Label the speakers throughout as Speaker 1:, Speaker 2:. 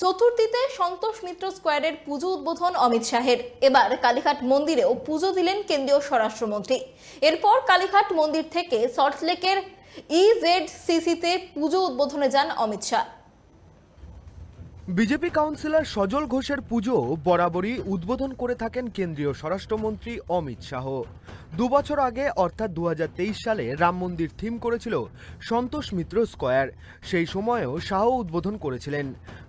Speaker 1: চতুর্থীতে সন্তোষ মিত্র স্কোয়ারের পুজো উদ্বোধন অমিত শাহের। এবার কালীঘাট মন্দিরেও পুজো দিলেন কেন্দ্রীয় স্বরাষ্ট্রমন্ত্রী। এরপর কালীঘাট মন্দির থেকে সল্টলেকের ইজেডসিসিতে পুজো উদ্বোধনে যান অমিত শাহ।
Speaker 2: বিজেপি কাউন্সিলর সজল ঘোষের পুজো বরাবরই উদ্বোধন করে থাকেন কেন্দ্রীয় স্বরাষ্ট্রমন্ত্রী অমিত শাহ। 2 বছর আগে অর্থাৎ 2023 সালে রাম মন্দির থিম করেছিল সন্তোষ মিত্র স্কোয়ার। সেই সময়েও শাহ উদ্বোধন করেছিলেন।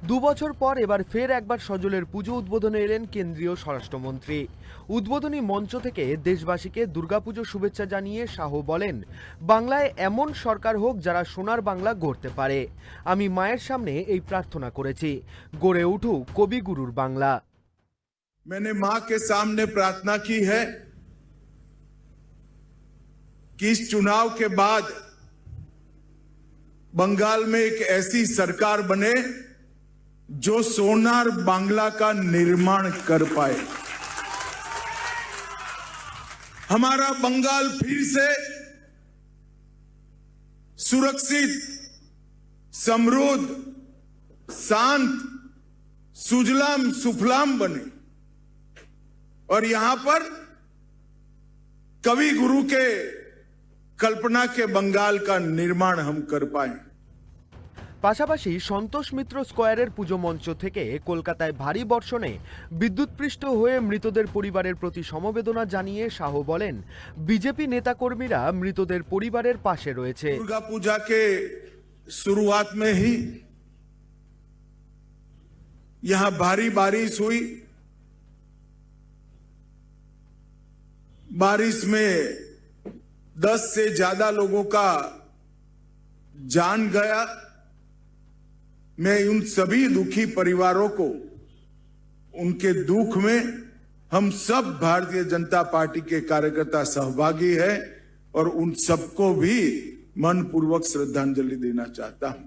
Speaker 2: 2 বছর পর এবার ফের একবার সজলের পুজো উদ্বোধনে এলেন কেন্দ্রীয় স্বরাষ্ট্রমন্ত্রী। উদ্বোধনী মঞ্চ থেকে দেশবাসীকে দুর্গাপুজো শুভেচ্ছা জানিয়ে শাহ বলেন, বাংলায় এমন সরকার হোক যারা সোনার বাংলা গড়তে পারে। আমি মায়ের সামনে এই প্রার্থনা করেছি, গড়ে উঠুক কবিগুরুর বাংলা।
Speaker 3: मैंने मां के सामने प्रार्थना की है कि इस चुनाव के बाद बंगाल में एक ऐसी सरकार बने जो सोनार बांग्ला का निर्माण कर पाए। हमारा बंगाल फिर से सुरक्षित, समृद्ध, शांत, सुजलाम सुफलाम बने और यहां पर कवि गुरु के कल्पना के बंगाल का निर्माण हम कर पाए।
Speaker 2: পাশাপাশি সন্তোষ মিত্র স্কোয়ারের পুজো মঞ্চ থেকে কলকাতায় ভারী বর্ষণে বিদ্যুৎপৃষ্ট হয়ে মৃতদের পরিবারের প্রতি সমবেদনা জানিয়ে শাহ বলেন, বিজেপি নেতাকর্মীরা মৃতদের পরিবারের পাশে রয়েছে।
Speaker 3: दुर्गा पूजा के शुरुआत में ही यहां भारी बारिश हुई। बारिश में 10 से ज्यादा लोगों का जान गया। मैं उन सभी दुखी परिवारों को उनके दुख में हम सब भारतीय जनता पार्टी के कार्यकर्ता सहभागी हैं और उन सबको भी मनपूर्वक श्रद्धांजलि देना चाहता हूं।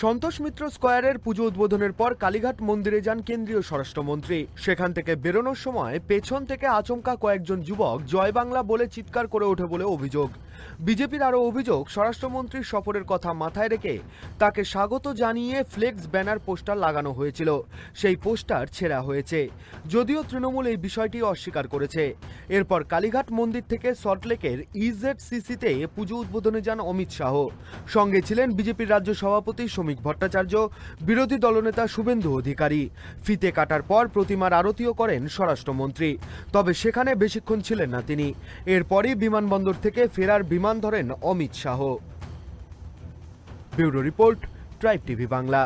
Speaker 2: সন্তোষ মিত্র স্কোয়ারের পুজো উদ্বোধনের পর কালীঘাট মন্দিরে যান কেন্দ্রীয় স্বরাষ্ট্রমন্ত্রী। সেখান থেকে বেরোনোর সময় পেছন থেকে আচমকা কয়েকজন যুবক জয় বাংলা বলে চিৎকার করে ওঠে বলে অভিযোগ। বিজেপির আরও অভিযোগ, স্বরাষ্ট্রমন্ত্রীর সফরের কথা মাথায় রেখে তাকে স্বাগত জানিয়ে ফ্লেক্স ব্যানার পোস্টার লাগানো হয়েছিল। সেই পোস্টার ছেঁড়া হয়েছে, যদিও তৃণমূল এই বিষয়টি অস্বীকার করেছে। এরপর কালীঘাট মন্দির থেকে সল্টলেকের ইজেডসিসিতে পুজো উদ্বোধনে যান অমিত শাহ। সঙ্গে ছিলেন বিজেপির রাজ্য সভাপতি শ্রমিক ভট্টাচার্য, বিরোধী দলনেতা শুভেন্দু অধিকারী। ফিতে কাটার পর প্রতিমার আরতিও করেন স্বরাষ্ট্রমন্ত্রী, তবে সেখানে বেশিক্ষণ ছিলেন না তিনি। এরপরই বিমানবন্দর থেকে ফেরার বিমান ধরেন Amit Shah. Bureau report, tribe TV Bangla.